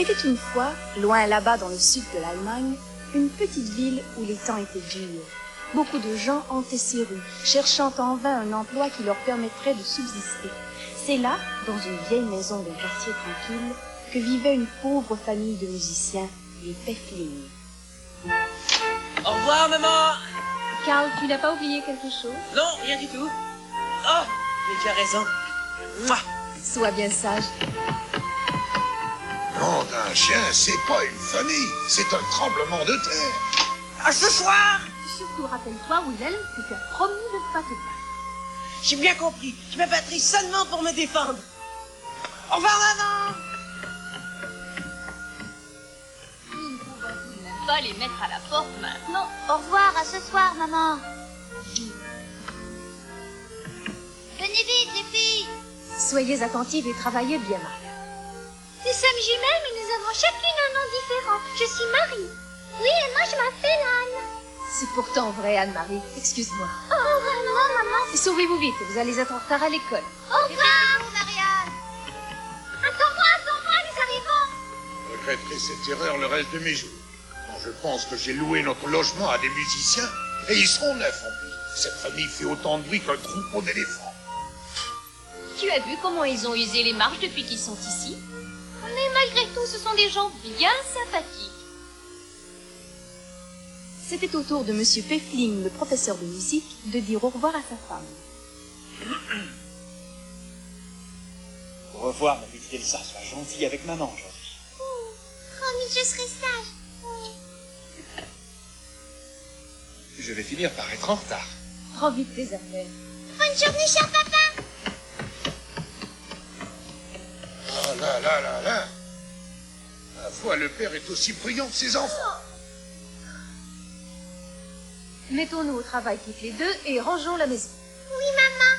était une fois, loin là-bas dans le sud de l'Allemagne, une petite ville où les temps étaient durs. Beaucoup de gens hantaient ces rues, cherchant en vain un emploi qui leur permettrait de subsister. C'est là, dans une vieille maison d'un quartier tranquille, que vivait une pauvre famille de musiciens, les Peffling. Au revoir, maman. Karl, tu n'as pas oublié quelque chose? Non, rien du tout. Oh, mais tu as raison. Mouah. Sois bien sage. Nom d'un chien, c'est pas une famille, c'est un tremblement de terre. À ce soir. Surtout rappelle-toi, Wilhelm, que tu as promis de ne pas te battre. J'ai bien compris. Je me battrai seulement pour me défendre. Au revoir, maman. Nous ne pouvons tout de même pas les mettre à la porte maintenant. Au revoir, à ce soir, maman. Venez vite, les filles. Soyez attentives et travaillez bien, Maria. Nous sommes jumelles, mais nous avons chacune un nom différent. Je suis Marie. Oui, et moi, je m'appelle Anne. C'est pourtant vrai, Anne-Marie. Excuse-moi. Oh, vraiment, maman. Sauvez-vous vite, vous allez être en retard à l'école. Au revoir, Marianne. Attends-moi, nous arrivons. Je regretterai cette erreur le reste de mes jours. Quand je pense que j'ai loué notre logement à des musiciens, et ils sont neufs en plus. Cette famille fait autant de bruit qu'un troupeau d'éléphants. Tu as vu comment ils ont usé les marches depuis qu'ils sont ici? Mais malgré tout, ce sont des gens bien sympathiques. C'était au tour de Monsieur Peffling, le professeur de musique, de dire au revoir à sa femme. Au revoir, ma petite Elsa. Sois gentille avec maman aujourd'hui. Promis, je serai sage. Je vais finir par être en retard. Prends vite tes affaires. Bonne journée, cher papa. Ah là là là là. La fois, le père est aussi bruyant que ses enfants. Mettons-nous au travail toutes les deux et rangeons la maison. Oui, maman.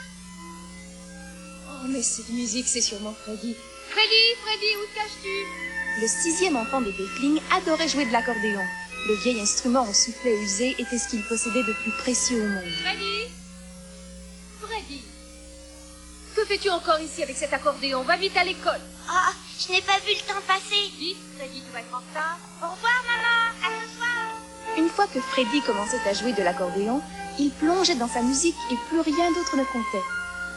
Oh, mais cette musique, c'est sûrement Freddy. Freddy, où te caches-tu? Le 6e enfant des Peffling adorait jouer de l'accordéon. Le vieil instrument au soufflet usé était ce qu'il possédait de plus précieux au monde. Freddy, que fais-tu encore ici avec cet accordéon? Va vite à l'école. Ah, je n'ai pas vu le temps passer. Vite, Freddy, tu vas être en retard. Au revoir, maman. À ce soir. Une fois que Freddy commençait à jouer de l'accordéon, il plongeait dans sa musique et plus rien d'autre ne comptait.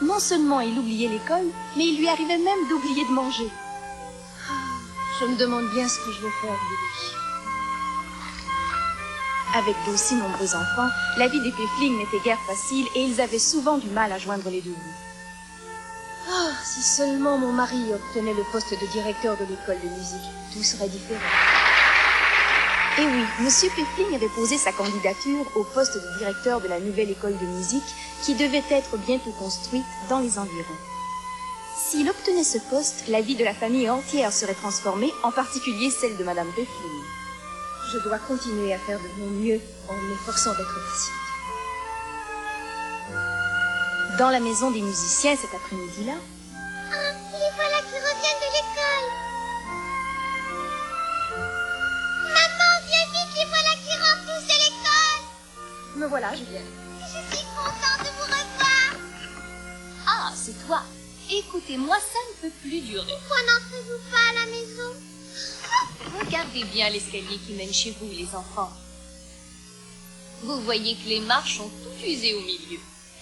Non seulement il oubliait l'école, mais il lui arrivait même d'oublier de manger. Je me demande bien ce que je vais faire de lui. Avec d'aussi nombreux enfants, la vie des Peffling n'était guère facile et ils avaient souvent du mal à joindre les deux bouts. Ah, si seulement mon mari obtenait le poste de directeur de l'école de musique, tout serait différent. Et oui, Monsieur Peffling avait posé sa candidature au poste de directeur de la nouvelle école de musique qui devait être bientôt construite dans les environs. S'il obtenait ce poste, la vie de la famille entière serait transformée, en particulier celle de Madame Peffling. Je dois continuer à faire de mon mieux en m'efforçant d'être patiente. Dans la maison des musiciens cet après-midi-là, Ah, les voilà qui reviennent de l'école. Maman, viens vite, les voilà qui rentrent tous de l'école. me voilà, je viens. Je suis contente de vous revoir. Ah, c'est toi. Écoutez-moi, ça ne peut plus durer. Pourquoi n'entrez-vous pas à la maison? Regardez bien l'escalier qui mène chez vous, les enfants. Vous voyez que les marches sont toutes usées au milieu.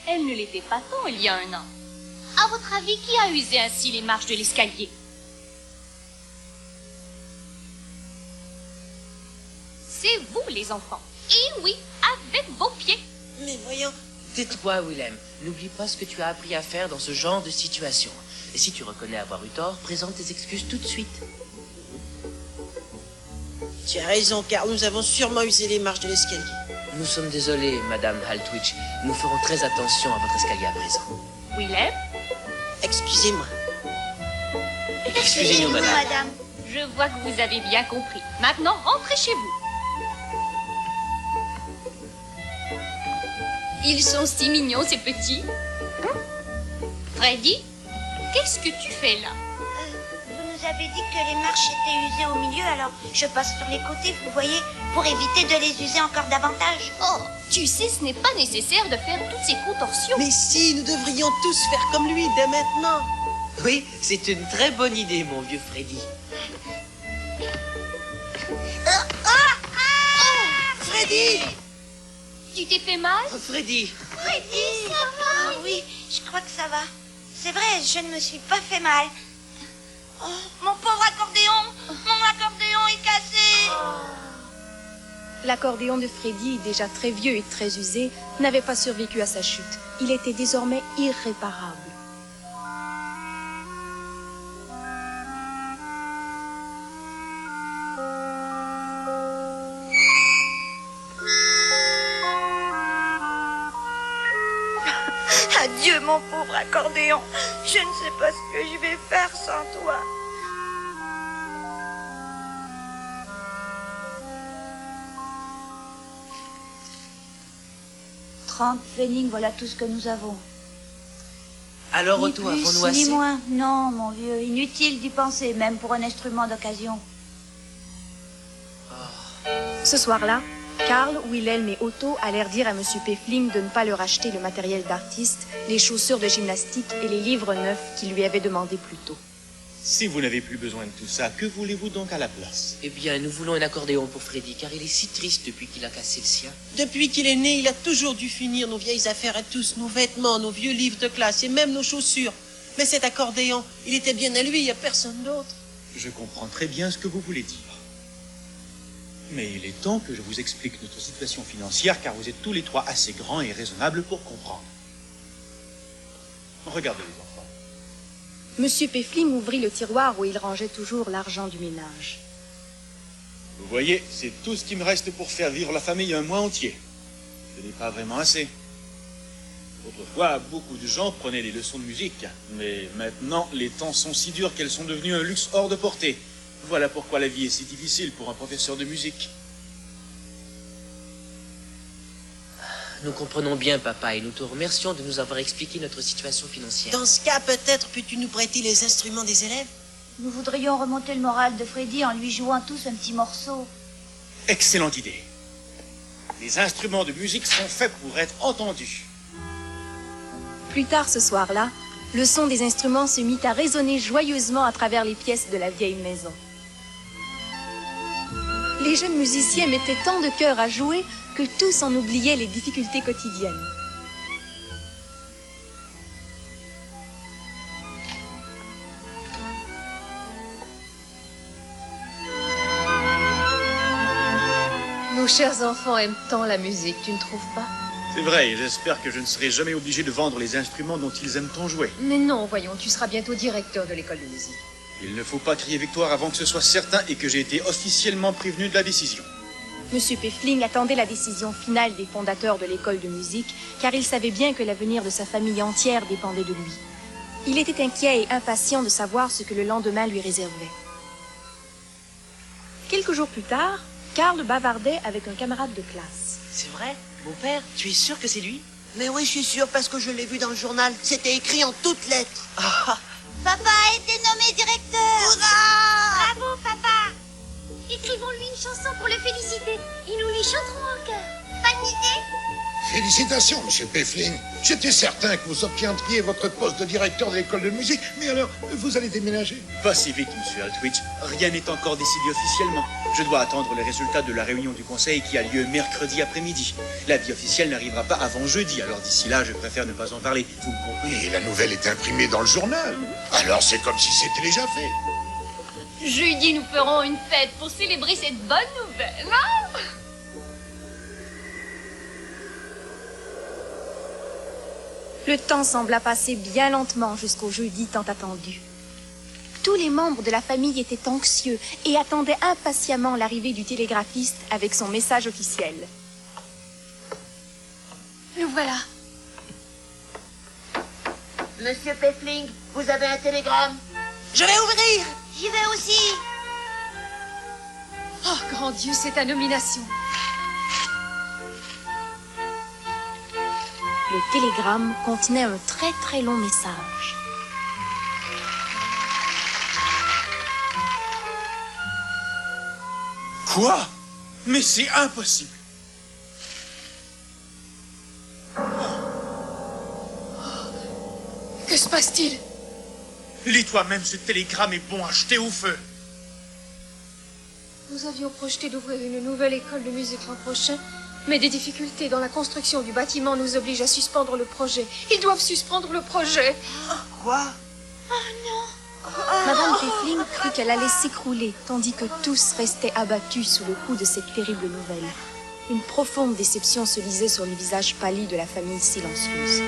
Elles ne l'étaient pas tant il y a un an. À votre avis, qui a usé ainsi les marches de l'escalier? C'est vous, les enfants. Et oui, avec vos pieds. Mais voyons. Tais-toi, Willem. N'oublie pas ce que tu as appris à faire dans ce genre de situation. Et si tu reconnais avoir eu tort, présente tes excuses tout de suite. Tu as raison, car nous avons sûrement usé les marches de l'escalier. Nous sommes désolés, Madame Haltwich. Nous ferons très attention à votre escalier à présent. Willem, Excusez-moi. Excusez-nous, madame. je vois que vous avez bien compris. Maintenant, rentrez chez vous. Ils sont si mignons, ces petits. Freddy, qu'est-ce que tu fais là? Vous nous avez dit que les marches étaient usées au milieu, alors je passe sur les côtés, vous voyez, pour éviter de les user encore davantage. Oh, tu sais, ce n'est pas nécessaire de faire toutes ces contorsions. Mais si, nous devrions tous faire comme lui dès maintenant. Oui, c'est une très bonne idée, mon vieux Freddy. Freddy! Tu t'es fait mal? Freddy! Freddy, ça va? Ah oui, je crois que ça va. C'est vrai, je ne me suis pas fait mal. Oh, mon pauvre accordéon! Mon accordéon est cassé! L'accordéon de Freddy, déjà très vieux et très usé, n'avait pas survécu à sa chute. Il était désormais irréparable. Adieu, mon pauvre accordéon. Je ne sais pas ce que je vais faire sans toi. Trente pfennigs, voilà tout ce que nous avons. Alors, Ni Otto, plus, avons-nous ni assez? moins. Non, mon vieux, inutile d'y penser, même pour un instrument d'occasion. Ce soir-là, Karl, Wilhelm et Otto allèrent dire à M. Pfeffling de ne pas leur acheter le matériel d'artiste, les chaussures de gymnastique et les livres neufs qu'il lui avait demandé plus tôt. Si vous n'avez plus besoin de tout ça, que voulez-vous donc à la place? Eh bien, nous voulons un accordéon pour Freddy, car il est si triste depuis qu'il a cassé le sien. Depuis qu'il est né, il a toujours dû finir nos vieilles affaires à tous, nos vêtements, nos vieux livres de classe et même nos chaussures. Mais cet accordéon, il était bien à lui, il n'y a personne d'autre. Je comprends très bien ce que vous voulez dire. Mais il est temps que je vous explique notre situation financière, car vous êtes tous les trois assez grands et raisonnables pour comprendre. Regardez les enfants. M. Pfeffling ouvrit le tiroir où il rangeait toujours l'argent du ménage. Vous voyez, c'est tout ce qui me reste pour faire vivre la famille un mois entier. Ce n'est pas vraiment assez. Autrefois, beaucoup de gens prenaient des leçons de musique. Mais maintenant, les temps sont si durs qu'elles sont devenues un luxe hors de portée. Voilà pourquoi la vie est si difficile pour un professeur de musique. Nous comprenons bien, papa, et nous te remercions de nous avoir expliqué notre situation financière. Dans ce cas, peut-être peux-tu nous prêter les instruments des élèves? Nous voudrions remonter le moral de Freddy en lui jouant tous un petit morceau. Excellente idée. Les instruments de musique sont faits pour être entendus. Plus tard ce soir-là, le son des instruments se mit à résonner joyeusement à travers les pièces de la vieille maison. Les jeunes musiciens mettaient tant de cœur à jouer que tous en oubliaient les difficultés quotidiennes. Nos chers enfants aiment tant la musique, tu ne trouves pas? C'est vrai, et j'espère que je ne serai jamais obligé de vendre les instruments dont ils aiment tant jouer. Mais non, voyons, tu seras bientôt directeur de l'école de musique. Il ne faut pas crier victoire avant que ce soit certain et que j'ai été officiellement prévenu de la décision. M. Pfeffling attendait la décision finale des fondateurs de l'école de musique, car il savait bien que l'avenir de sa famille entière dépendait de lui. Il était inquiet et impatient de savoir ce que le lendemain lui réservait. Quelques jours plus tard, Karl bavardait avec un camarade de classe. C'est vrai? Mon père, tu es sûr que c'est lui? Mais oui, je suis sûr, parce que je l'ai vu dans le journal. C'était écrit en toutes lettres. Papa a été nommé directeur. Hurrah! Bravo, papa. Écrivons-lui une chanson pour le féliciter et nous lui chanterons en chœur. Bonne idée. Félicitations, monsieur Pfeffling. J'étais certain que vous obtiendriez votre poste de directeur de l'école de musique. Mais alors, vous allez déménager? Pas si vite, monsieur Altwich. Rien n'est encore décidé officiellement. Je dois attendre les résultats de la réunion du conseil qui a lieu mercredi après-midi. La vie officielle n'arrivera pas avant jeudi, alors d'ici là, je préfère ne pas en parler. Vous me comprenez? Et la nouvelle est imprimée dans le journal. Alors c'est comme si c'était déjà fait. Jeudi, nous ferons une fête pour célébrer cette bonne nouvelle. Hein? Le temps sembla passer bien lentement jusqu'au jeudi tant attendu. Tous les membres de la famille étaient anxieux et attendaient impatiemment l'arrivée du télégraphiste avec son message officiel. Nous voilà. Monsieur Pfeffling, vous avez un télégramme? Je vais ouvrir. J'y vais aussi. Oh, grand Dieu, c'est ta nomination. Le télégramme contenait un très très long message. Quoi? Mais c'est impossible. Que se passe-t-il? Lis toi-même, ce télégramme est bon à jeter au feu. Nous avions projeté d'ouvrir une nouvelle école de musique l'an prochain, mais des difficultés dans la construction du bâtiment nous obligent à suspendre le projet. Ils doivent suspendre le projet. Quoi? Madame Pfeffling crut qu'elle allait s'écrouler, tandis que tous restaient abattus sous le coup de cette terrible nouvelle. Une profonde déception se lisait sur les visages pâlis de la famille silencieuse.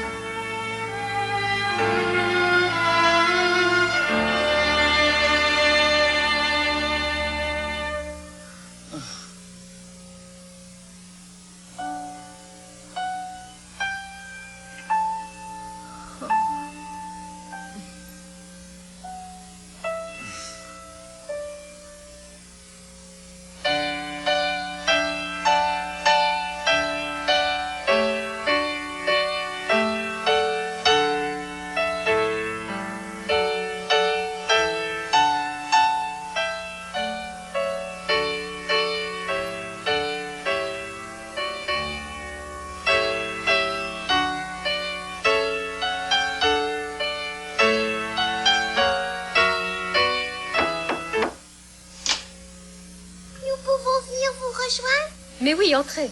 Mais oui, entrez.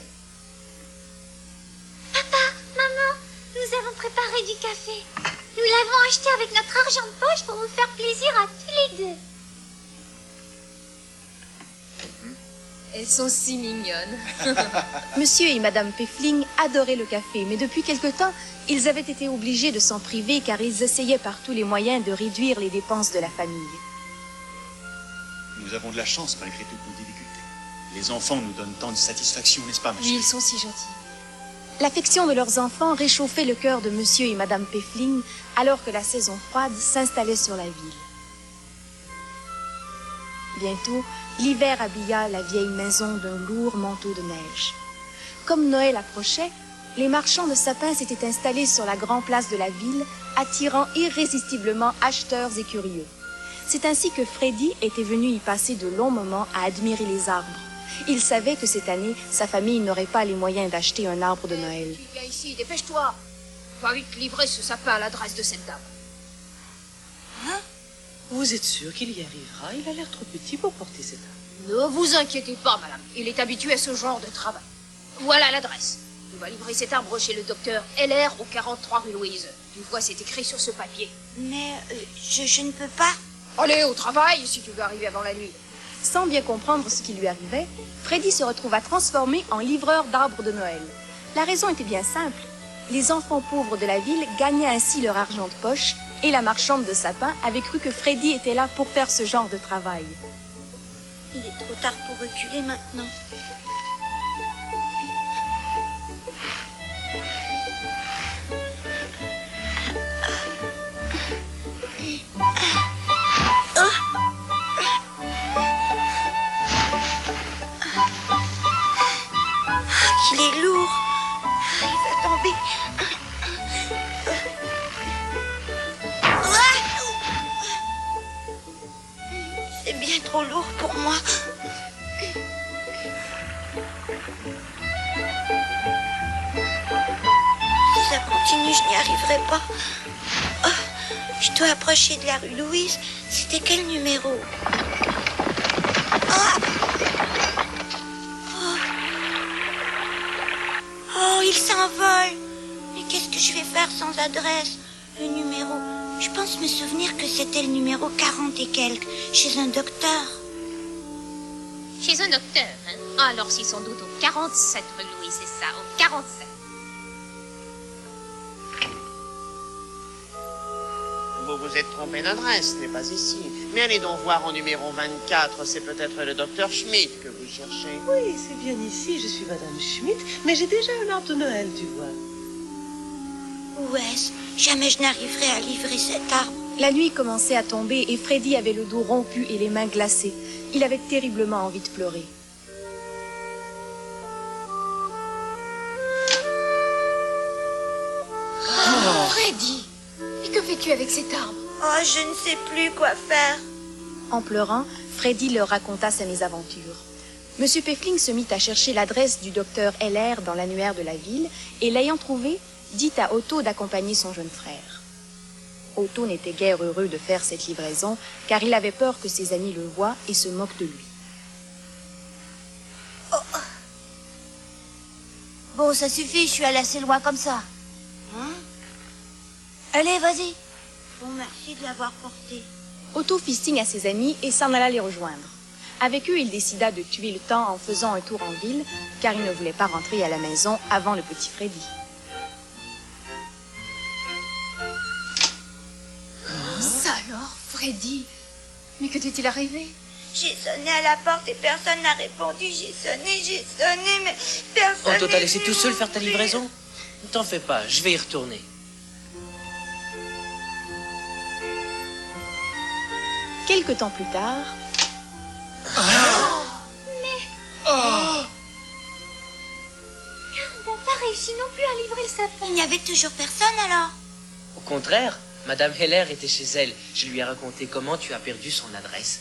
Papa, maman, nous avons préparé du café. Nous l'avons acheté avec notre argent de poche pour vous faire plaisir à tous les deux. Elles sont si mignonnes. Monsieur et Madame Pfeffling adoraient le café, mais depuis quelque temps, ils avaient été obligés de s'en priver car ils essayaient par tous les moyens de réduire les dépenses de la famille. Nous avons de la chance malgré toutes nos difficultés. Les enfants nous donnent tant de satisfaction, n'est-ce pas, ma chérie? Oui, ils sont si gentils. L'affection de leurs enfants réchauffait le cœur de Monsieur et Madame Pfeffling alors que la saison froide s'installait sur la ville. Bientôt, l'hiver habilla la vieille maison d'un lourd manteau de neige. Comme Noël approchait, les marchands de sapins s'étaient installés sur la grande place de la ville, attirant irrésistiblement acheteurs et curieux. C'est ainsi que Freddy était venu y passer de longs moments à admirer les arbres. Il savait que cette année, sa famille n'aurait pas les moyens d'acheter un arbre de Noël. Viens ici, dépêche-toi. Va vite livrer ce sapin à l'adresse de cette dame. Vous êtes sûr qu'il y arrivera? Il a l'air trop petit pour porter cet arbre. Ne vous inquiétez pas, madame. Il est habitué à ce genre de travail. Voilà l'adresse. Il va livrer cet arbre chez le docteur LR au 43 rue Louise. Tu vois, c'est écrit sur ce papier. Mais je ne peux pas. Allez, au travail, si tu veux arriver avant la nuit. Sans bien comprendre ce qui lui arrivait, Freddy se retrouva transformé en livreur d'arbres de Noël. La raison était bien simple. Les enfants pauvres de la ville gagnaient ainsi leur argent de poche et la marchande de sapins avait cru que Freddy était là pour faire ce genre de travail. Il est trop tard pour reculer maintenant. Il est lourd. Il va tomber. C'est bien trop lourd pour moi. Si ça continue, je n'y arriverai pas. Oh, je dois approcher de la rue Louise. C'était quel numéro? Oh, il s'envole. Mais qu'est-ce que je vais faire sans adresse? Le numéro... Je pense me souvenir que c'était le numéro 40 et quelques, chez un docteur. Chez un docteur, hein? Alors c'est sans doute au 47 rue Louis, c'est ça, au 47. Vous vous êtes trompé d'adresse, ce n'est pas ici. Mais allez donc voir au numéro 24, c'est peut-être le docteur Schmidt que vous cherchez. Oui, c'est bien ici, je suis Madame Schmidt, mais j'ai déjà un arbre de Noël, tu vois. Où est-ce? Jamais je n'arriverai à livrer cet arbre. La nuit commençait à tomber et Freddy avait le dos rompu et les mains glacées. Il avait terriblement envie de pleurer. Oh, Freddy! Et que fais-tu avec cet arbre? Oh, je ne sais plus quoi faire. En pleurant, Freddy leur raconta sa mésaventure. Monsieur Pfeffling se mit à chercher l'adresse du docteur LR dans l'annuaire de la ville et l'ayant trouvée, dit à Otto d'accompagner son jeune frère. Otto n'était guère heureux de faire cette livraison, car il avait peur que ses amis le voient et se moquent de lui. Bon, ça suffit, je suis allée assez loin comme ça. Allez, vas-y. Bon, merci de l'avoir porté. Otto fit signe à ses amis et s'en alla les rejoindre. Avec eux, il décida de tuer le temps en faisant un tour en ville, car il ne voulait pas rentrer à la maison avant le petit Freddy. Ça alors, Freddy? Mais que t'est-il arrivé? J'ai sonné à la porte et personne n'a répondu. J'ai sonné, mais personne. Otto t'a n'est laissé venu tout seul faire ta m'ouvrir. livraison? Ne t'en fais pas, je vais y retourner. Quelque temps plus tard, On n'a pas réussi non plus à livrer le sapin. Il n'y avait toujours personne alors. Au contraire, Madame Heller était chez elle. Je lui ai raconté comment tu as perdu son adresse.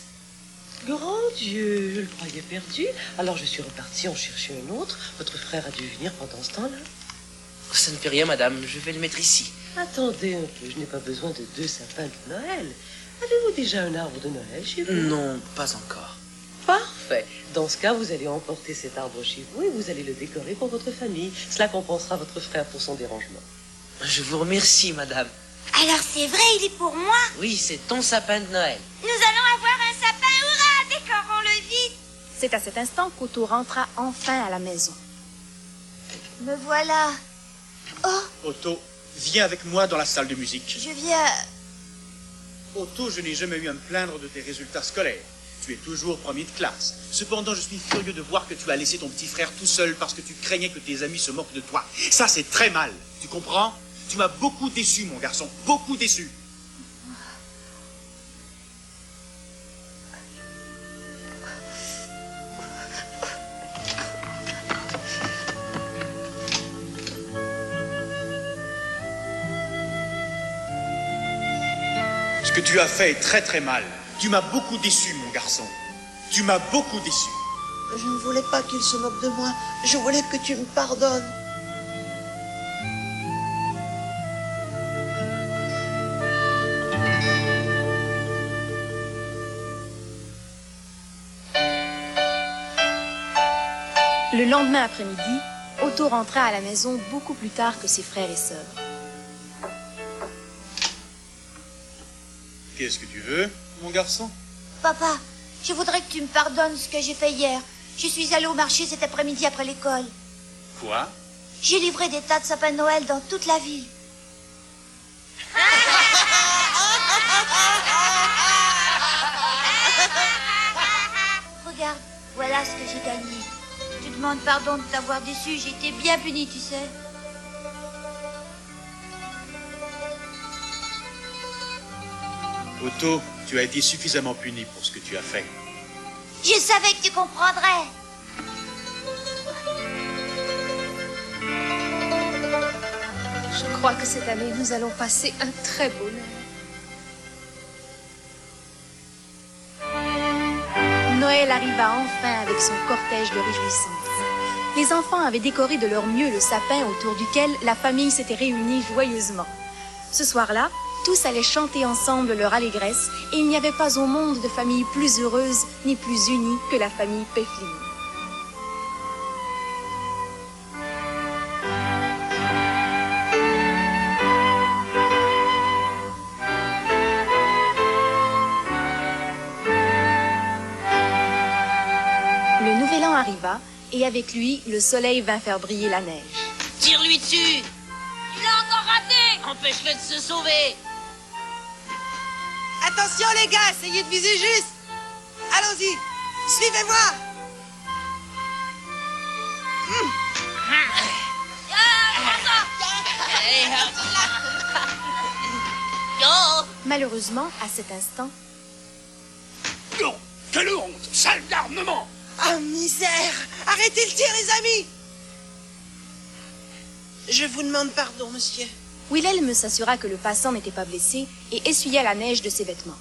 Grand Dieu, je le croyais perdu. Alors je suis reparti en chercher un autre. Votre frère a dû venir pendant ce temps-là. Ça ne fait rien, madame, je vais le mettre ici. Attendez un peu, je n'ai pas besoin de 2 sapins de Noël. Avez-vous déjà un arbre de Noël chez vous? Non, pas encore. Parfait. Dans ce cas, vous allez emporter cet arbre chez vous et vous allez le décorer pour votre famille. Cela compensera votre frère pour son dérangement. Je vous remercie, madame. Alors c'est vrai, il est pour moi. Oui, c'est ton sapin de Noël. Nous allons avoir un sapin, hurrah, décorons-le vite. c'est à cet instant qu'Otto rentra enfin à la maison. Me voilà. Oh, Otto, viens avec moi dans la salle de musique. je viens... Otto, je n'ai jamais eu à me plaindre de tes résultats scolaires. Tu es toujours premier de classe. Cependant, je suis furieux de voir que tu as laissé ton petit frère tout seul parce que tu craignais que tes amis se moquent de toi. Ça, c'est très mal. Tu comprends? Tu m'as beaucoup déçu, mon garçon. Beaucoup déçu. Ce que tu as fait est très très mal. Tu m'as beaucoup déçu, mon garçon. Tu m'as beaucoup déçu. Je ne voulais pas qu'il se moque de moi. Je voulais que tu me pardonnes. Le lendemain après-midi, Otto rentra à la maison beaucoup plus tard que ses frères et sœurs. Qu'est-ce que tu veux, mon garçon? Papa, je voudrais que tu me pardonnes ce que j'ai fait hier. Je suis allée au marché cet après-midi après l'école. Quoi? J'ai livré des tas de sapins de Noël dans toute la ville. Regarde, voilà ce que j'ai gagné. Je te demande pardon de t'avoir déçu, j'ai été bien punie, tu sais. Otto, tu as été suffisamment puni pour ce que tu as fait. Je savais que tu comprendrais. Je crois que cette année, nous allons passer un très beau Noël. Noël arriva enfin avec son cortège de réjouissances. Les enfants avaient décoré de leur mieux le sapin autour duquel la famille s'était réunie joyeusement. Ce soir-là, tous allaient chanter ensemble leur allégresse et il n'y avait pas au monde de famille plus heureuse ni plus unie que la famille Peffling. Le nouvel an arriva et avec lui, le soleil vint faire briller la neige. Tire-lui dessus! Il a encore raté. Empêche-le de se sauver! Attention les gars, essayez de viser juste. Allons-y, suivez-moi. Malheureusement, à cet instant, Non! Quelle honte! Sale d'armement! Ah, misère. Arrêtez le tir, les amis. Je vous demande pardon, monsieur. Wilhelm s'assura que le passant n'était pas blessé et essuya la neige de ses vêtements.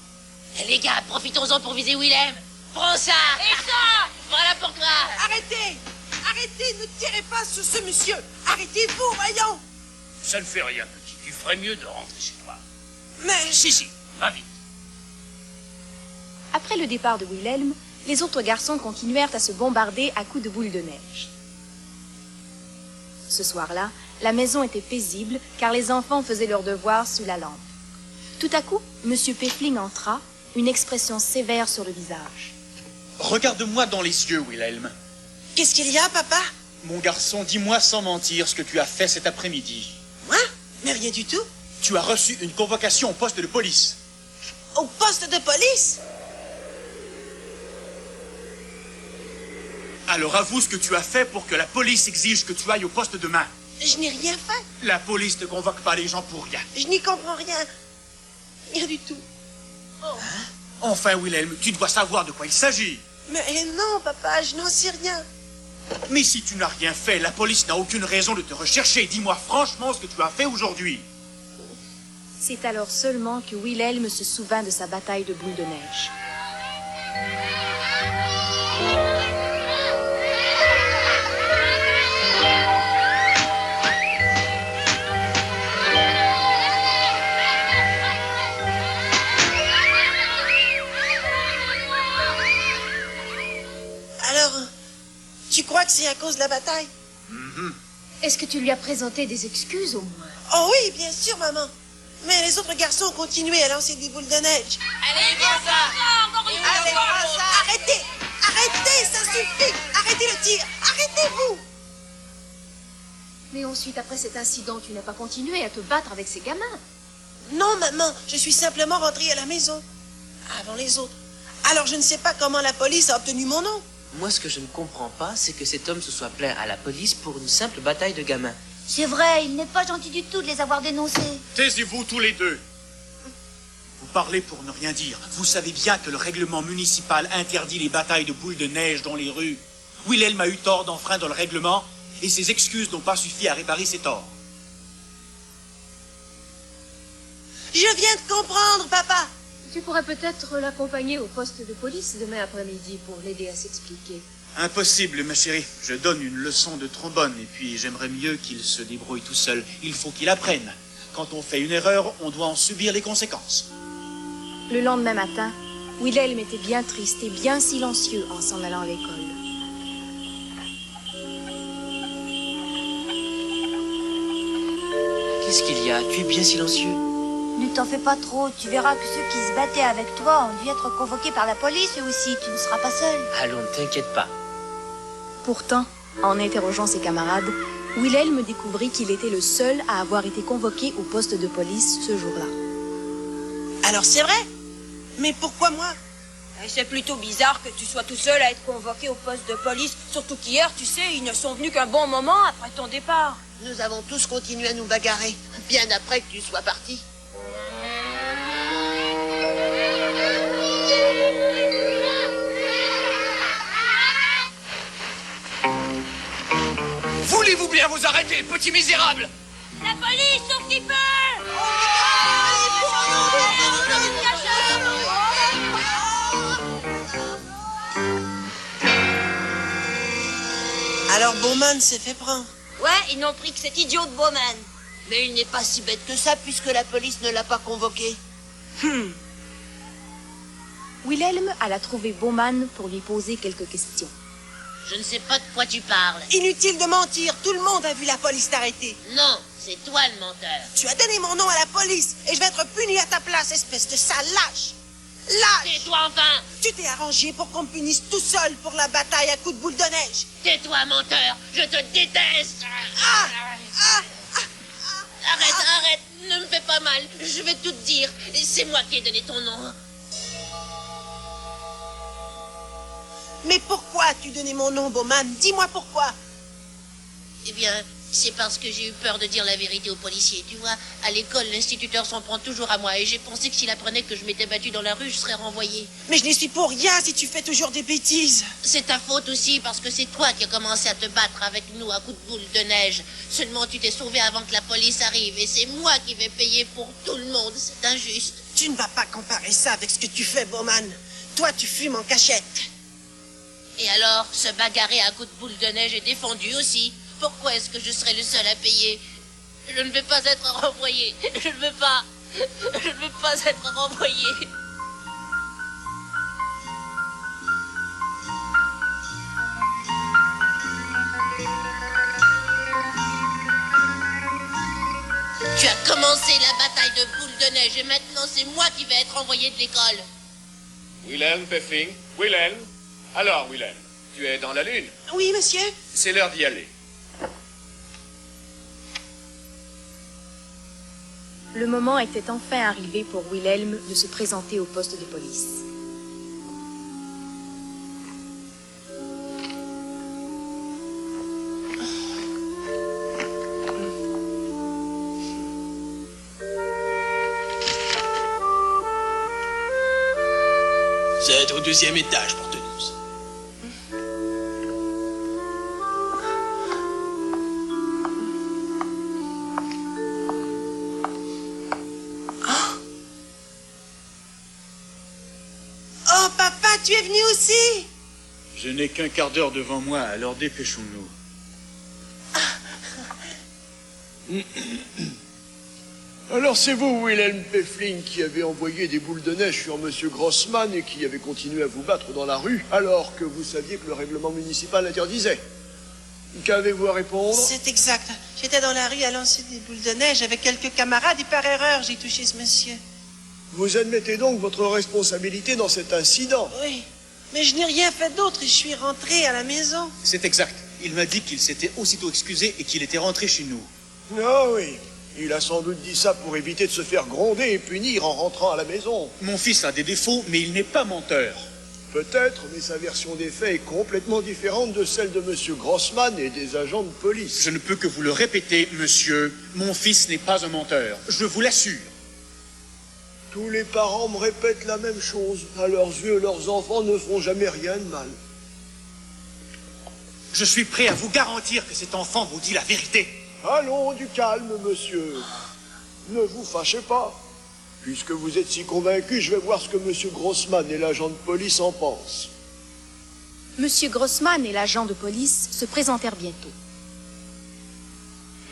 Les gars, profitons-en pour viser Willem! Prends ça! Et ça! Voilà pour toi! Arrêtez. Arrêtez, ne tirez pas sur ce monsieur. Arrêtez-vous, voyons. Ça ne fait rien, petit. Tu ferais mieux de rentrer chez toi. Mais... Si, va vite. Après le départ de Wilhelm, les autres garçons continuèrent à se bombarder à coups de boules de neige. Ce soir-là, la maison était paisible car les enfants faisaient leurs devoirs sous la lampe. Tout à coup, M. Peffling entra, une expression sévère sur le visage. Regarde-moi dans les yeux, Wilhelm. Qu'est-ce qu'il y a, papa? Mon garçon, dis-moi sans mentir ce que tu as fait cet après-midi. Moi? Mais rien du tout. Tu as reçu une convocation au poste de police. Au poste de police? Alors avoue ce que tu as fait pour que la police exige que tu ailles au poste demain. Je n'ai rien fait. La police ne convoque pas les gens pour rien. Je n'y comprends rien. Rien du tout. Enfin, Wilhelm, tu dois savoir de quoi il s'agit. Mais non, papa, je n'en sais rien. Mais si tu n'as rien fait, la police n'a aucune raison de te rechercher. Dis-moi franchement ce que tu as fait aujourd'hui. C'est alors seulement que Wilhelm se souvint de sa bataille de boules de neige. Alors, tu crois que c'est à cause de la bataille? Est-ce que tu lui as présenté des excuses au moins? Oh oui, bien sûr, maman. Mais les autres garçons ont continué à lancer des boules de neige. Allez, viens ça. Allez, prends ça. Arrêtez! Arrêtez, ça suffit! Arrêtez le tir! Arrêtez-vous! Mais ensuite, après cet incident, tu n'as pas continué à te battre avec ces gamins. Non, maman, je suis simplement rentrée à la maison. Avant les autres. Alors je ne sais pas comment la police a obtenu mon nom. Moi, ce que je ne comprends pas, c'est que cet homme se soit plaint à la police pour une simple bataille de gamins. C'est vrai, il n'est pas gentil du tout de les avoir dénoncés. Taisez-vous tous les deux. Vous parlez pour ne rien dire. Vous savez bien que le règlement municipal interdit les batailles de boules de neige dans les rues. Wilhelm a eu tort d'enfreindre le règlement et ses excuses n'ont pas suffi à réparer ses torts. Je viens de comprendre, papa. Tu pourrais peut-être l'accompagner au poste de police demain après-midi pour l'aider à s'expliquer. Impossible, ma chérie. Je donne une leçon de trombone et puis j'aimerais mieux qu'il se débrouille tout seul. Il faut qu'il apprenne. Quand on fait une erreur, on doit en subir les conséquences. Le lendemain matin, Wilhelm était bien triste et bien silencieux en s'en allant à l'école. Qu'est-ce qu'il y a? Tu es bien silencieux. Ne t'en fais pas trop, tu verras que ceux qui se battaient avec toi ont dû être convoqués par la police eux aussi, tu ne seras pas seul. Allons, ne t'inquiète pas. Pourtant, en interrogeant ses camarades, Wilhelm découvrit qu'il était le seul à avoir été convoqué au poste de police ce jour-là. Alors c'est vrai? Mais pourquoi moi? C'est plutôt bizarre que tu sois tout seul à être convoqué au poste de police. Surtout qu'hier, tu sais, ils ne sont venus qu'un bon moment après ton départ. Nous avons tous continué à nous bagarrer, bien après que tu sois parti. Voulez-vous bien vous arrêter, petit misérable? La police, sauf qui peut! Alors Bowman s'est fait prendre. Ouais, ils n'ont pris que cet idiot de Bowman. Mais il n'est pas si bête que ça puisque la police ne l'a pas convoqué. Wilhelm alla trouver Bowman pour lui poser quelques questions. Je ne sais pas de quoi tu parles. Inutile de mentir, tout le monde a vu la police t'arrêter. Non, c'est toi le menteur. Tu as donné mon nom à la police et je vais être puni à ta place, espèce de sale lâche. Lâche! Tais-toi enfin! Tu t'es arrangé pour qu'on me punisse tout seul pour la bataille à coups de boule de neige. Tais-toi, menteur! Je te déteste! Arrête, arrête! Ne me fais pas mal! Je vais tout te dire! C'est moi qui ai donné ton nom! Mais pourquoi as-tu donné mon nom, Bowman? Dis-moi pourquoi. Eh bien, c'est parce que j'ai eu peur de dire la vérité aux policiers. Tu vois, à l'école, l'instituteur s'en prend toujours à moi et j'ai pensé que s'il apprenait que je m'étais battue dans la rue, je serais renvoyée. Mais je n'y suis pour rien si tu fais toujours des bêtises. C'est ta faute aussi parce que c'est toi qui as commencé à te battre avec nous à coups de boule de neige. Seulement tu t'es sauvé avant que la police arrive et c'est moi qui vais payer pour tout le monde. C'est injuste. Tu ne vas pas comparer ça avec ce que tu fais, Bowman. Toi, tu fumes en cachette. Et alors, se bagarrer à coups de boule de neige est défendu aussi. Pourquoi est-ce que je serais le seul à payer? Je ne veux pas être renvoyé. Je ne veux pas. Je ne veux pas être renvoyé. commencé la bataille de boule de neige et maintenant c'est moi qui vais être envoyé de l'école. Wilhelm Peffling. Wilhelm. Alors, Wilhelm, tu es dans la lune? Oui, monsieur. C'est l'heure d'y aller. Le moment était enfin arrivé pour Wilhelm de se présenter au poste de police. C'est au 2e étage, porte 12. Oh, papa, tu es venu aussi? Je n'ai qu'un quart d'heure devant moi, alors dépêchons-nous. Alors c'est vous, Wilhelm Peffling, qui avez envoyé des boules de neige sur Monsieur Grossman et qui avez continué à vous battre dans la rue, alors que vous saviez que le règlement municipal l'interdisait. Qu'avez-vous à répondre? C'est exact. J'étais dans la rue à lancer des boules de neige avec quelques camarades et par erreur, j'ai touché ce monsieur. Vous admettez donc votre responsabilité dans cet incident? Oui, mais je n'ai rien fait d'autre et je suis rentré à la maison. C'est exact. Il m'a dit qu'il s'était aussitôt excusé et qu'il était rentré chez nous. Ah oui. Il a sans doute dit ça pour éviter de se faire gronder et punir en rentrant à la maison. Mon fils a des défauts, mais il n'est pas menteur. Peut-être, mais sa version des faits est complètement différente de celle de Monsieur Grossman et des agents de police. Je ne peux que vous le répéter, monsieur. Mon fils n'est pas un menteur. Je vous l'assure. Tous les parents me répètent la même chose. À leurs yeux, leurs enfants ne font jamais rien de mal. Je suis prêt à vous garantir que cet enfant vous dit la vérité. Allons, du calme, monsieur. Ne vous fâchez pas. Puisque vous êtes si convaincu, je vais voir ce que Monsieur Grossman et l'agent de police en pensent. Monsieur Grossman et l'agent de police se présentèrent bientôt.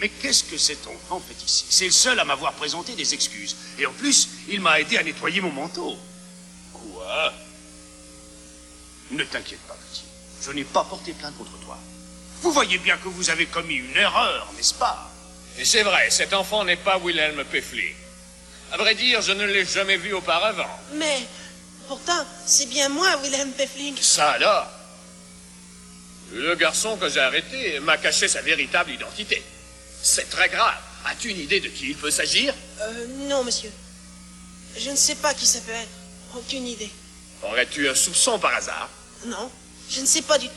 Mais qu'est-ce que cet enfant fait ici? C'est le seul à m'avoir présenté des excuses. Et en plus, il m'a aidé à nettoyer mon manteau. Quoi? Ne t'inquiète pas, petit. Je n'ai pas porté plainte contre toi. Vous voyez bien que vous avez commis une erreur, n'est-ce pas? Et c'est vrai, cet enfant n'est pas Wilhelm Peffling. À vrai dire, je ne l'ai jamais vu auparavant. Mais, pourtant, c'est bien moi, Wilhelm Peffling. Ça alors? Le garçon que j'ai arrêté m'a caché sa véritable identité. C'est très grave. As-tu une idée de qui il peut s'agir? Non, monsieur. Je ne sais pas qui ça peut être. Aucune idée. Aurais-tu un soupçon par hasard? Non, je ne sais pas du tout.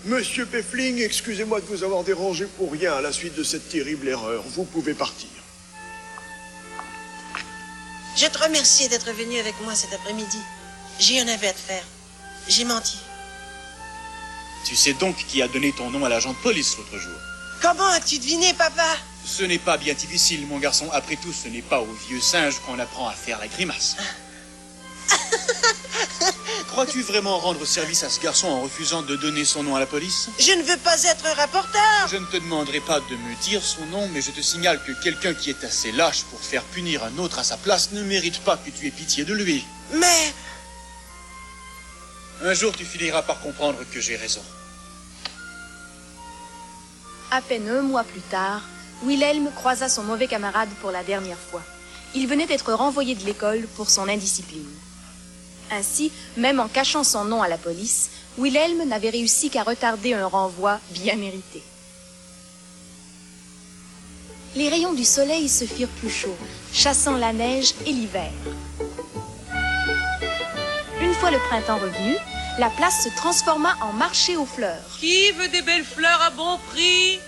Monsieur Peffling, excusez-moi de vous avoir dérangé pour rien à la suite de cette terrible erreur. Vous pouvez partir. Je te remercie d'être venu avec moi cet après-midi. J'ai un aveu à te faire. J'ai menti. Tu sais donc qui a donné ton nom à l'agent de police l'autre jour? Comment as-tu deviné, papa? Ce n'est pas bien difficile, mon garçon. Après tout, ce n'est pas au vieux singe qu'on apprend à faire la grimace. Crois-tu vraiment rendre service à ce garçon en refusant de donner son nom à la police? Je ne veux pas être un rapporteur. Je ne te demanderai pas de me dire son nom, mais je te signale que quelqu'un qui est assez lâche pour faire punir un autre à sa place ne mérite pas que tu aies pitié de lui. Mais... Un jour, tu finiras par comprendre que j'ai raison. À peine un mois plus tard, Wilhelm croisa son mauvais camarade pour la dernière fois. Il venait d'être renvoyé de l'école pour son indiscipline. Ainsi, même en cachant son nom à la police, Wilhelm n'avait réussi qu'à retarder un renvoi bien mérité. Les rayons du soleil se firent plus chauds, chassant la neige et l'hiver. Une fois le printemps revenu, la place se transforma en marché aux fleurs. Qui veut des belles fleurs à bon prix?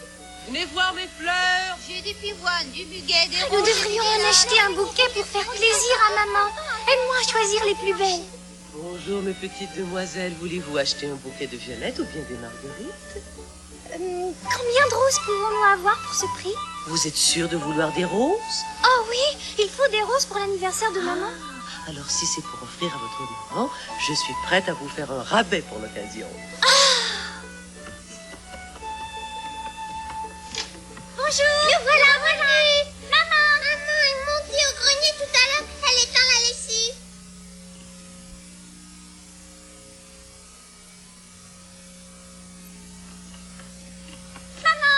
Venez voir mes fleurs. J'ai des pivoines, du muguet, des roses. Nous devrions en acheter un bouquet pour faire plaisir à maman. Aide-moi à choisir les plus belles. Bonjour, mes petites demoiselles. Voulez-vous acheter un bouquet de violettes ou bien des marguerites? Combien de roses pouvons-nous avoir pour ce prix? Vous êtes sûre de vouloir des roses? Oh oui, il faut des roses pour l'anniversaire de maman. Alors, si c'est pour offrir à votre maman, je suis prête à vous faire un rabais pour l'occasion. Bonjour. Le voilà, voilà. Maman est montée au grenier tout à l'heure. Elle étend la lessive. Maman.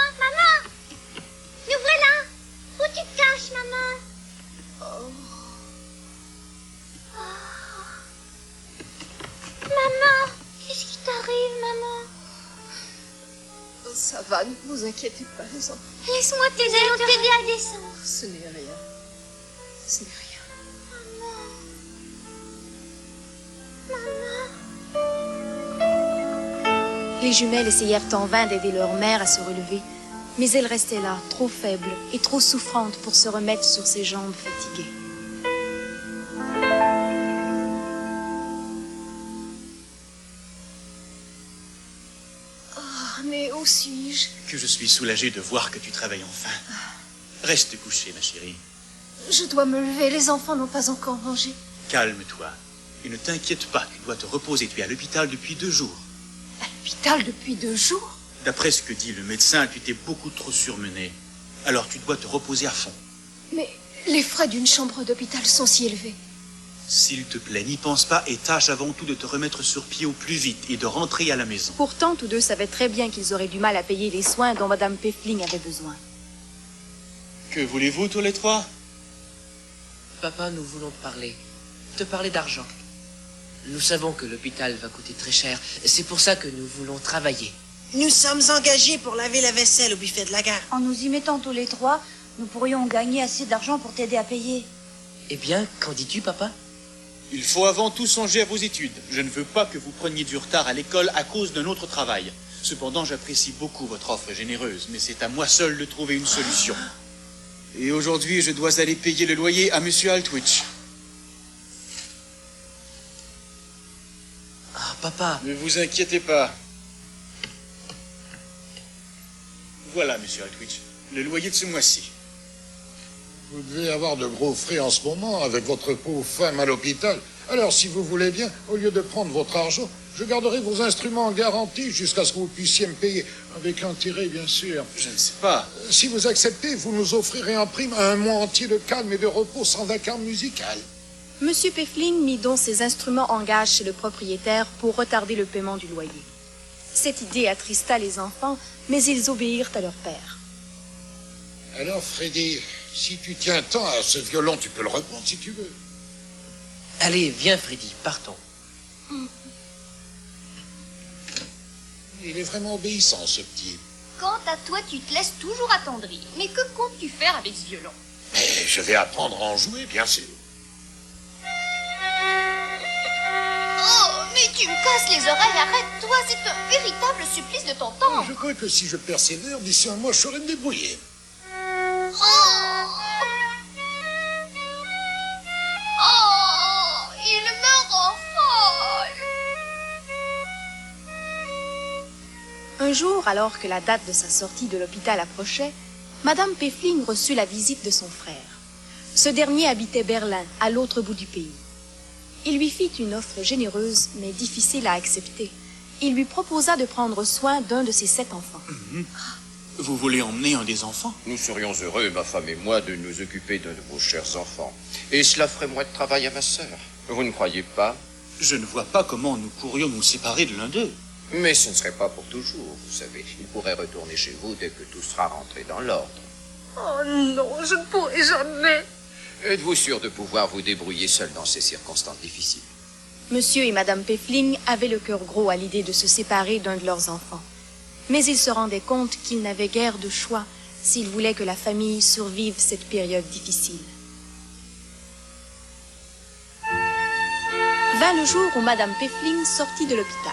Nous voilà. Ça va, ne vous inquiétez pas, les enfants. Laisse-moi t'aider, allons t'aider à descendre. Ce n'est rien. Ce n'est rien. Les jumelles essayèrent en vain d'aider leur mère à se relever, mais elle restait là, trop faible et trop souffrante pour se remettre sur ses jambes fatiguées. Oh, mais où suis-je? Que je suis soulagé de voir que tu travailles enfin. Reste couchée, ma chérie. Je dois me lever, les enfants n'ont pas encore mangé. Calme-toi. Et ne t'inquiète pas, tu dois te reposer. Tu es à l'hôpital depuis 2 jours. À l'hôpital depuis 2 jours? D'après ce que dit le médecin, tu t'es beaucoup trop surmené. Alors tu dois te reposer à fond. Mais les frais d'une chambre d'hôpital sont si élevés. S'il te plaît, n'y pense pas et tâche avant tout de te remettre sur pied au plus vite et de rentrer à la maison. Pourtant, tous deux savaient très bien qu'ils auraient du mal à payer les soins dont Madame Peffling avait besoin. Que voulez-vous tous les trois? Papa, nous voulons te parler d'argent. Nous savons que l'hôpital va coûter très cher. C'est pour ça que nous voulons travailler. Nous sommes engagés pour laver la vaisselle au buffet de la gare. En nous y mettant tous les trois, nous pourrions gagner assez d'argent pour t'aider à payer. Eh bien, qu'en dis-tu, papa? Il faut avant tout songer à vos études. Je ne veux pas que vous preniez du retard à l'école à cause de notre travail. Cependant, j'apprécie beaucoup votre offre généreuse, mais c'est à moi seul de trouver une solution. Et aujourd'hui, je dois aller payer le loyer à Monsieur Altwich. Ah, papa. Ne vous inquiétez pas. Voilà, Monsieur Altwich, le loyer de ce mois-ci. Vous devez avoir de gros frais en ce moment avec votre pauvre femme à l'hôpital. Alors, si vous voulez bien, au lieu de prendre votre argent, je garderai vos instruments en garantie jusqu'à ce que vous puissiez me payer. Avec intérêt, bien sûr. Je ne sais pas. Si vous acceptez, vous nous offrirez en prime un mois entier de calme et de repos sans vacances musicales. Monsieur Peffling mit donc ses instruments en gage chez le propriétaire pour retarder le paiement du loyer. Cette idée attrista les enfants, mais ils obéirent à leur père. Alors, Freddy, si tu tiens tant à ce violon, tu peux le reprendre si tu veux. Allez, viens, Freddy, partons. Il est vraiment obéissant, ce petit. Quant à toi, tu te laisses toujours attendrir. Mais que comptes-tu faire avec ce violon? Mais je vais apprendre à en jouer, bien sûr. Oh, mais tu me casses les oreilles, arrête-toi, c'est un véritable supplice de t'entendre. Je crois que si je persévère, d'ici un mois, je saurai me débrouiller. Oh, il me rend folle. Un jour, alors que la date de sa sortie de l'hôpital approchait, Madame Peffling reçut la visite de son frère. Ce dernier habitait Berlin, à l'autre bout du pays. Il lui fit une offre généreuse, mais difficile à accepter. Il lui proposa de prendre soin d'un de ses 7 enfants. Vous voulez emmener un des enfants? Nous serions heureux, ma femme et moi, de nous occuper d'un de vos chers enfants. Et cela ferait moins de travail à ma sœur. Vous ne croyez pas? Je ne vois pas comment nous pourrions nous séparer de l'un d'eux. Mais ce ne serait pas pour toujours, vous savez. Il pourrait retourner chez vous dès que tout sera rentré dans l'ordre. Oh non, je ne pourrai jamais. Êtes-vous sûr de pouvoir vous débrouiller seul dans ces circonstances difficiles? Monsieur et Madame Peffling avaient le cœur gros à l'idée de se séparer d'un de leurs enfants. Mais ils se rendaient compte qu'ils n'avaient guère de choix s'ils voulaient que la famille survive cette période difficile. Vint le jour où Madame Peffling sortit de l'hôpital.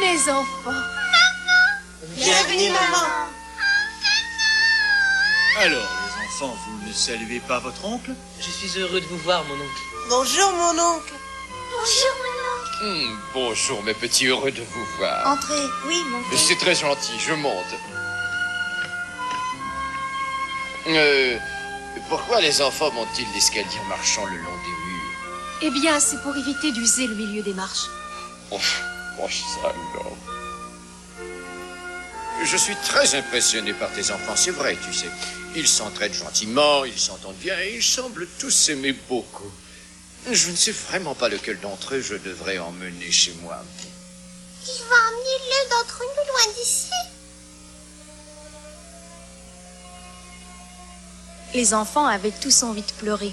Mes enfants. Bienvenue, maman. Alors, les enfants, vous ne saluez pas votre oncle? Je suis heureux de vous voir, mon oncle. Bonjour, mon oncle. Bonjour, mon oncle. Bonjour, mes petits, heureux de vous voir. Entrez, oui, mon fils. C'est très gentil, je monte. Pourquoi les enfants montent-ils l'escalier en marchant le long des murs? Eh bien, c'est pour éviter d'user le milieu des marches. Oh, ça alors. Je suis très impressionné par tes enfants, c'est vrai, tu sais. Ils s'entraident gentiment, ils s'entendent bien et ils semblent tous s'aimer beaucoup. Je ne sais vraiment pas lequel d'entre eux je devrais emmener chez moi. Tu vas emmener l'un d'entre nous loin d'ici. Les enfants avaient tous envie de pleurer.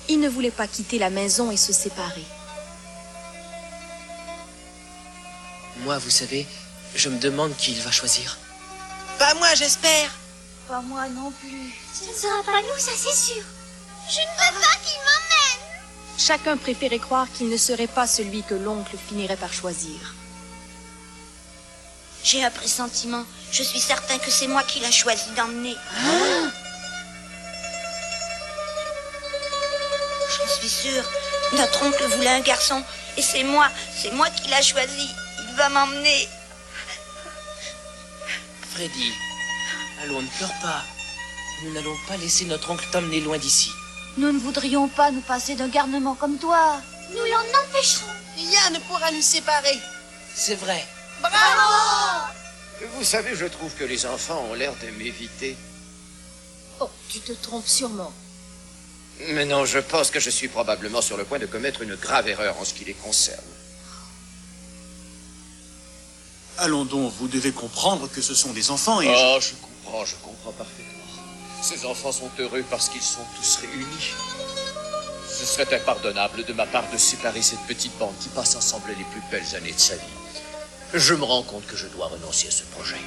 Ils ne voulaient pas quitter la maison et se séparer. moi, vous savez, je me demande qui il va choisir. Pas moi, j'espère. Pas moi non plus. Ce ne sera pas nous, ça c'est sûr. Je ne veux pas qu'il m'emmène. Chacun préférait croire qu'il ne serait pas celui que l'oncle finirait par choisir. J'ai un pressentiment. Je suis certain que c'est moi qui l'a choisi d'emmener. J'en suis sûre. Notre oncle voulait un garçon. Et c'est moi qui l'a choisi. Il va m'emmener. Freddy, allons, ne pleure pas. Nous n'allons pas laisser notre oncle t'emmener loin d'ici. Nous ne voudrions pas nous passer d'un garnement comme toi. Nous l'en empêcherons. Rien ne pourra nous séparer. C'est vrai. Bravo! Vous savez, je trouve que les enfants ont l'air de m'éviter. Oh, tu te trompes sûrement. Mais non, je pense que je suis probablement sur le point de commettre une grave erreur en ce qui les concerne. Allons donc, vous devez comprendre que ce sont des enfants et... Oh, je comprends parfaitement. Ces enfants sont heureux parce qu'ils sont tous réunis. Ce serait impardonnable de ma part de séparer cette petite bande qui passe ensemble les plus belles années de sa vie. Je me rends compte que je dois renoncer à ce projet.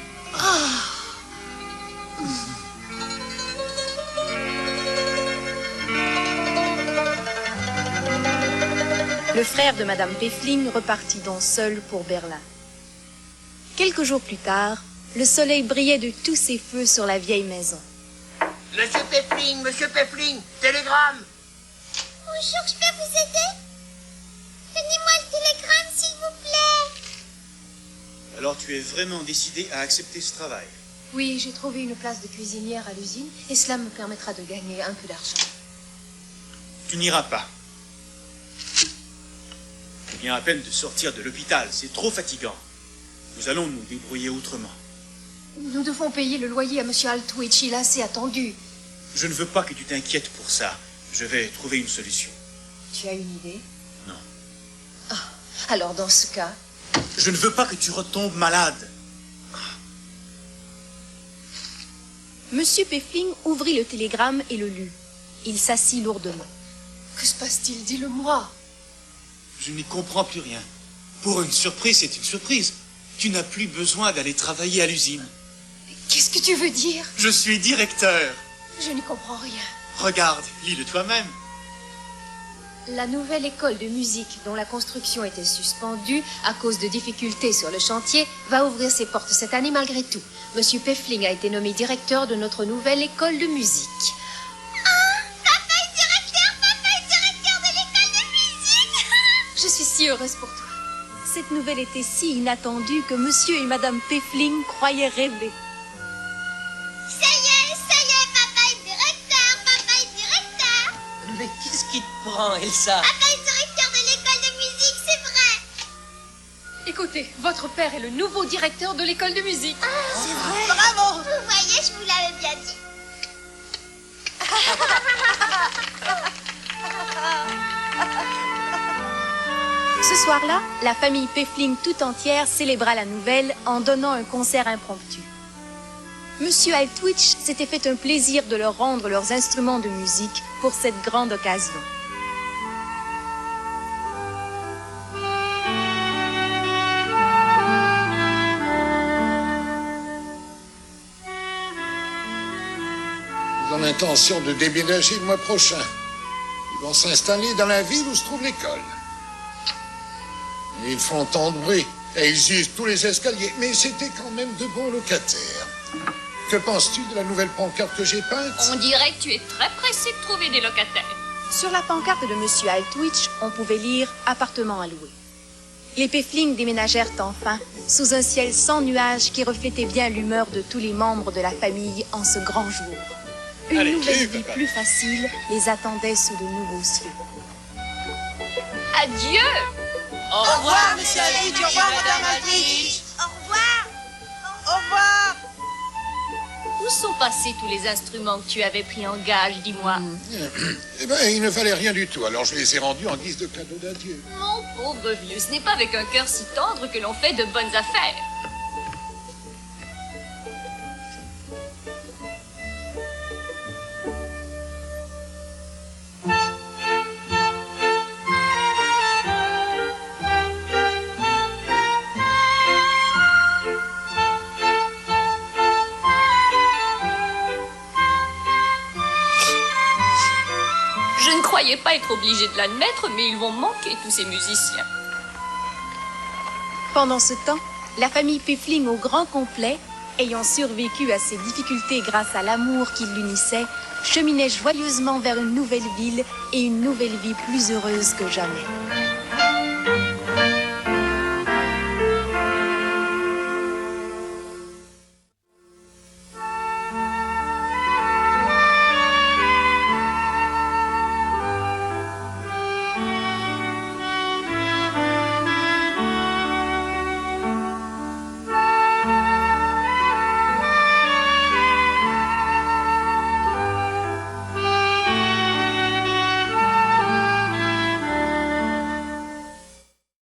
Le frère de Madame Peffling repartit donc seul pour Berlin. Quelques jours plus tard, le soleil brillait de tous ses feux sur la vieille maison. Monsieur Peffling, télégramme. Bonjour, je peux vous aider? Donnez-moi le télégramme, s'il vous plaît. Alors tu es vraiment décidé à accepter ce travail? Oui, j'ai trouvé une place de cuisinière à l'usine et cela me permettra de gagner un peu d'argent. Tu n'iras pas. Tu viens à peine de sortir de l'hôpital, c'est trop fatigant. Nous allons nous débrouiller autrement. Nous devons payer le loyer à Monsieur Altwich, il a assez attendu. Je ne veux pas que tu t'inquiètes pour ça. Je vais trouver une solution. Tu as une idée? Non. Alors dans ce cas... Je ne veux pas que tu retombes malade. Monsieur Peffling ouvrit le télégramme et le lut. Il s'assit lourdement. Que se passe-t-il? Dis-le-moi. Je n'y comprends plus rien. Pour une surprise, c'est une surprise. Tu n'as plus besoin d'aller travailler à l'usine. Qu'est-ce que tu veux dire? Je suis directeur. Je n'y comprends rien. Regarde, lis-le toi-même. La nouvelle école de musique, dont la construction était suspendue à cause de difficultés sur le chantier, va ouvrir ses portes cette année malgré tout. Monsieur Peffling a été nommé directeur de notre nouvelle école de musique. Papa est directeur de l'école de musique. Je suis si heureuse pour toi. Cette nouvelle était si inattendue que Monsieur et Madame Peffling croyaient rêver. Ça y est, papa est directeur. Mais qu'est-ce qui te prend, Elsa? Papa est directeur de l'école de musique, c'est vrai. Écoutez, votre père est le nouveau directeur de l'école de musique. C'est vrai. Bravo! Vous voyez, je vous l'avais bien dit. Ce soir-là, la famille Peffling tout entière célébra la nouvelle en donnant un concert impromptu. Monsieur Altwich s'était fait un plaisir de leur rendre leurs instruments de musique pour cette grande occasion. Ils ont l'intention de déménager le mois prochain. Ils vont s'installer dans la ville où se trouve l'école. Ils font tant de bruit et ils usent tous les escaliers, mais c'était quand même de bons locataires. Que penses-tu de la nouvelle pancarte que j'ai peinte? On dirait que tu es très pressé de trouver des locataires. Sur la pancarte de Monsieur Altwich, on pouvait lire « Appartement à louer ». Les Peffling déménagèrent enfin, sous un ciel sans nuages qui reflétait bien l'humeur de tous les membres de la famille en ce grand jour. Une nouvelle vie plus facile les attendait sous de nouveaux cieux. Adieu! Au revoir, monsieur Altwich. Au revoir, madame Altwich. Au revoir. Au revoir. Où sont passés tous les instruments que tu avais pris en gage, dis-moi? Eh bien, ils ne valaient rien du tout, alors je les ai rendus en guise de cadeau d'adieu. Mon pauvre vieux, ce n'est pas avec un cœur si tendre que l'on fait de bonnes affaires. pas être obligés de l'admettre, mais ils vont manquer tous ces musiciens. Pendant ce temps, la famille Pfeffling au grand complet, ayant survécu à ces difficultés grâce à l'amour qui l'unissait, cheminait joyeusement vers une nouvelle ville et une nouvelle vie plus heureuse que jamais.